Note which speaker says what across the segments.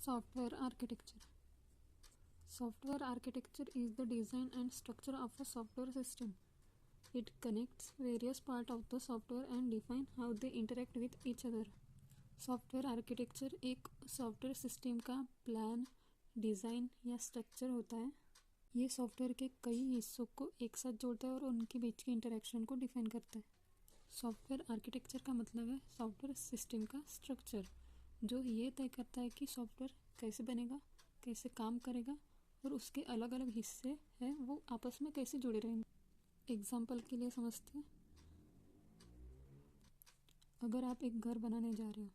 Speaker 1: Software architecture. Software architecture is the design and structure of a software system. It connects various parts of the software and define how they interact with each other. Software architecture एक software system का plan, design या structure होता है। ये software के कई हिस्सों को एक साथ जोड़ता है और उनके बीच के इंटरेक्शन को डिफाइन करता है। सॉफ्टवेयर आर्किटेक्चर का मतलब है सॉफ्टवेयर सिस्टम का स्ट्रक्चर, जो ये तय करता है कि सॉफ्टवेयर कैसे बनेगा, कैसे काम करेगा और उसके अलग अलग हिस्से हैं वो आपस में कैसे जुड़े रहेंगे। एग्जाम्पल के लिए समझते हैं, अगर आप एक घर बनाने जा रहे हो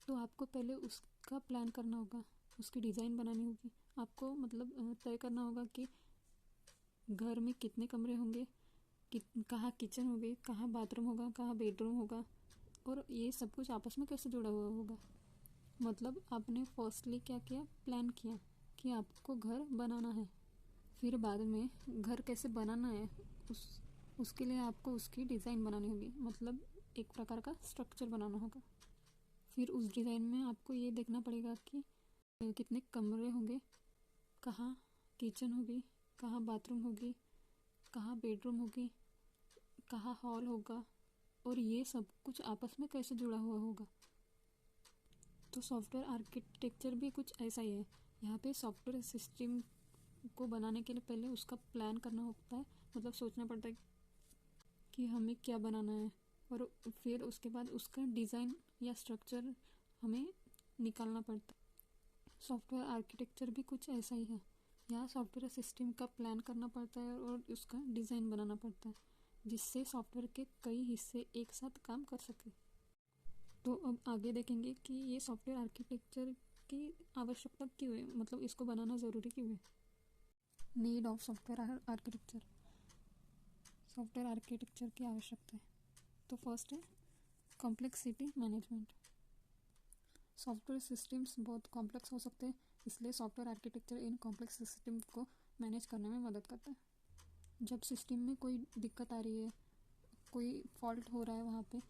Speaker 1: तो आपको पहले उसका प्लान करना होगा, उसकी डिज़ाइन बनानी होगी। आपको मतलब तय करना होगा कि घर में कितने कमरे होंगे, कहाँ किचन होगी, कहाँ बाथरूम होगा, कहाँ बेडरूम होगा और ये सब कुछ आपस में कैसे जुड़ा हुआ होगा। मतलब आपने फर्स्टली क्या किया, प्लान किया कि आपको घर बनाना है। फिर बाद में घर कैसे बनाना है उसके लिए आपको उसकी डिज़ाइन बनानी होगी, मतलब एक प्रकार का स्ट्रक्चर बनाना होगा। फिर उस डिज़ाइन में आपको ये देखना पड़ेगा कि कितने कमरे होंगे, कहाँ किचन होगी, कहाँ बाथरूम होगी, कहाँ बेडरूम होगी, कहाँ हॉल होगा और ये सब कुछ आपस में कैसे जुड़ा हुआ होगा। तो सॉफ्टवेयर आर्किटेक्चर भी कुछ ऐसा ही है। यहाँ पे सॉफ्टवेयर सिस्टम को बनाने के लिए पहले उसका प्लान करना होता है, मतलब सोचना पड़ता है कि हमें क्या बनाना है और फिर उसके बाद उसका डिज़ाइन या स्ट्रक्चर हमें निकालना पड़ता है। सॉफ्टवेयर आर्किटेक्चर भी कुछ ऐसा ही है। यहाँ सॉफ्टवेयर सिस्टम का प्लान करना पड़ता है और उसका डिज़ाइन बनाना पड़ता है, जिससे सॉफ्टवेयर के कई हिस्से एक साथ काम कर सके। तो अब आगे देखेंगे कि ये सॉफ्टवेयर आर्किटेक्चर की आवश्यकता क्यों है, मतलब इसको बनाना ज़रूरी क्यों है। Need of software architecture. Software architecture की आवश्यकता है तो फर्स्ट है कॉम्प्लेक्सिटी मैनेजमेंट। सॉफ्टवेयर सिस्टम्स बहुत कॉम्प्लेक्स हो सकते हैं, इसलिए software architecture in complex system को मैनेज करने में मदद करता है। जब सिस्टम में कोई दिक्कत आ रही है, कोई फॉल्ट हो रहा है वहाँ पे,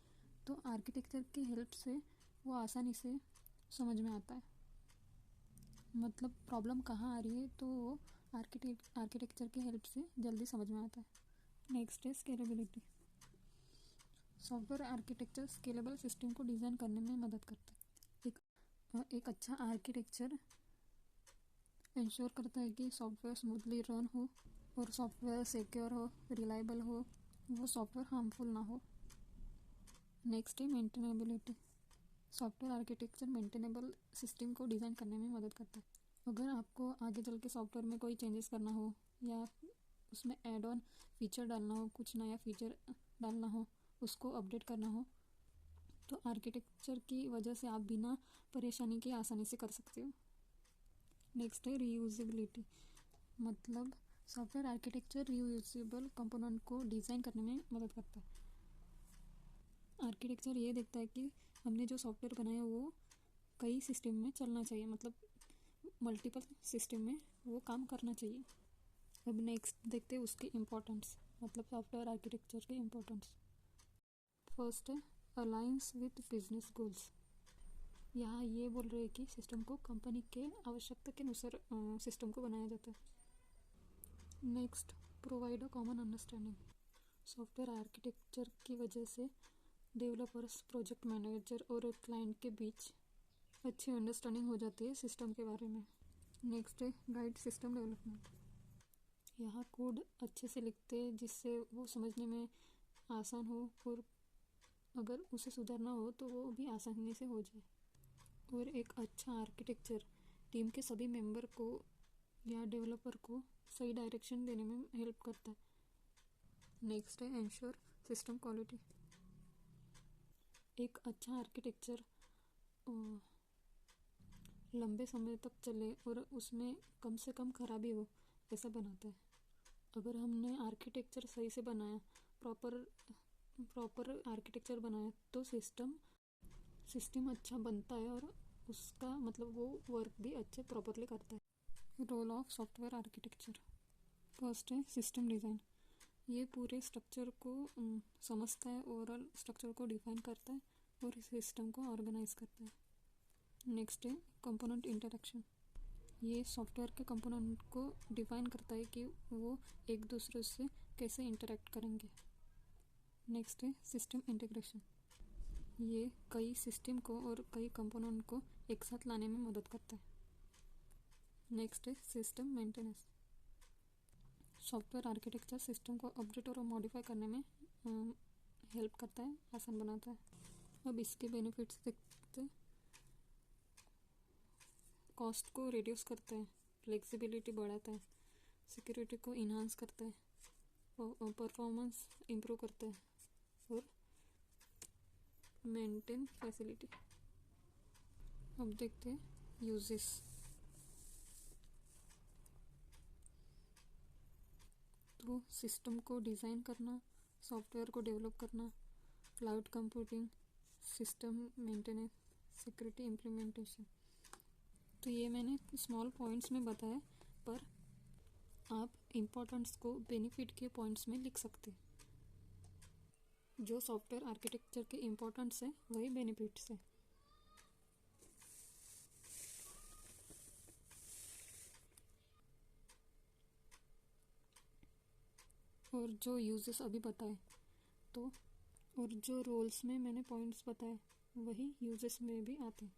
Speaker 1: तो आर्किटेक्चर की हेल्प से वो आसानी से समझ में आता है। मतलब प्रॉब्लम कहाँ आ रही है तो वो आर्किटेक्चर की हेल्प से जल्दी समझ में आता है। नेक्स्ट है scalability. Software architecture scalable system को डिज़ाइन करने में मदद करता है। एक अच्छा आर्किटेक्चर इंश्योर करता है कि सॉफ्टवेयर स्मूथली रन हो और सॉफ्टवेयर सिक्योर हो, रिलायबल हो, वो सॉफ्टवेयर हार्मफुल ना हो। नेक्स्ट है maintainability. Software architecture maintainable system को डिज़ाइन करने में मदद करता है। अगर आपको आगे चल के सॉफ्टवेयर में कोई चेंजेस करना हो या उसमें ऐड ऑन फीचर डालना हो, कुछ नया फीचर डालना हो, उसको अपडेट करना हो, तो आर्किटेक्चर की वजह से आप बिना परेशानी के आसानी से कर सकते हो। नेक्स्ट है रीयूजेबिलिटी। मतलब सॉफ्टवेयर आर्किटेक्चर रीयूजेबल कंपोनेंट को डिज़ाइन करने में मदद करता है। आर्किटेक्चर ये देखता है कि हमने जो सॉफ्टवेयर बनाया वो कई सिस्टम में चलना चाहिए, मतलब मल्टीपल सिस्टम में वो काम करना चाहिए। अब नेक्स्ट देखते हैं उसकी इम्पोर्टेंस, मतलब सॉफ्टवेयर आर्किटेक्चर की इम्पोर्टेंस। फर्स्ट है अलाइंस विद बिजनेस गोल्स। यहाँ ये बोल रहे हैं कि सिस्टम को कंपनी के आवश्यकता के अनुसार सिस्टम को बनाया जाता है। Next provide a common understanding. Software architecture की वजह से डेवलपर्स, प्रोजेक्ट मैनेजर और क्लाइंट के बीच अच्छी अंडरस्टैंडिंग हो जाती है सिस्टम के बारे में। नेक्स्ट है गाइड सिस्टम डेवलपमेंट। यहाँ कोड अच्छे से लिखते हैं जिससे वो समझने में आसान हो और अगर उसे सुधारना हो तो वो भी आसानी से हो जाए। और एक अच्छा आर्किटेक्चर टीम के सभी मेंबर को या डेवलपर को सही डायरेक्शन देने में हेल्प करता है। नेक्स्ट है एंश्योर सिस्टम क्वालिटी। एक अच्छा आर्किटेक्चर लंबे समय तक चले और उसमें कम से कम खराबी हो ऐसा बनाता है। अगर हमने आर्किटेक्चर सही से बनाया, प्रॉपर आर्किटेक्चर बनाया तो सिस्टम अच्छा बनता है और उसका मतलब वो वर्क भी अच्छे प्रॉपरली करता है। Role of software architecture. First है सिस्टम डिज़ाइन। ये पूरे स्ट्रक्चर को समझता है, ओवरऑल स्ट्रक्चर को डिफाइन करता है और सिस्टम को ऑर्गेनाइज करता है। नेक्स्ट है कंपोनेंट इंटरेक्शन, ये सॉफ्टवेयर के कंपोनेंट को डिफाइन करता है कि वो एक दूसरे से कैसे इंटरेक्ट करेंगे। नेक्स्ट है सिस्टम इंटीग्रेशन, ये कई सिस्टम को और कई कंपोनेंट को एक साथ लाने में मदद करता है। नेक्स्ट है system maintenance, software architecture system को अपडेट और मॉडिफाई करने में हेल्प करता है, आसान बनाता है। अब इसके बेनिफिट्स देखते हैं। कॉस्ट को रिड्यूस करता है, फ्लेक्सिबिलिटी बढ़ाता है, सिक्योरिटी को इन्हांस करता है, परफॉर्मेंस इम्प्रूव करता है और मेंटेन फैसिलिटी। अब देखते हैं यूजेस। तो सिस्टम को डिज़ाइन करना, सॉफ्टवेयर को डेवलप करना, cloud computing, system maintenance, security implementation. तो ये मैंने स्मॉल पॉइंट्स में बताया, पर आप इम्पोर्टेंट्स को बेनिफिट के पॉइंट्स में लिख सकते हैं। जो सॉफ्टवेयर आर्किटेक्चर के इम्पोर्टेंट्स है वही बेनिफिट्स है। और जो यूजेस अभी बताए तो, और जो रोल्स में मैंने पॉइंट्स बताए वही यूजेस में भी आते हैं।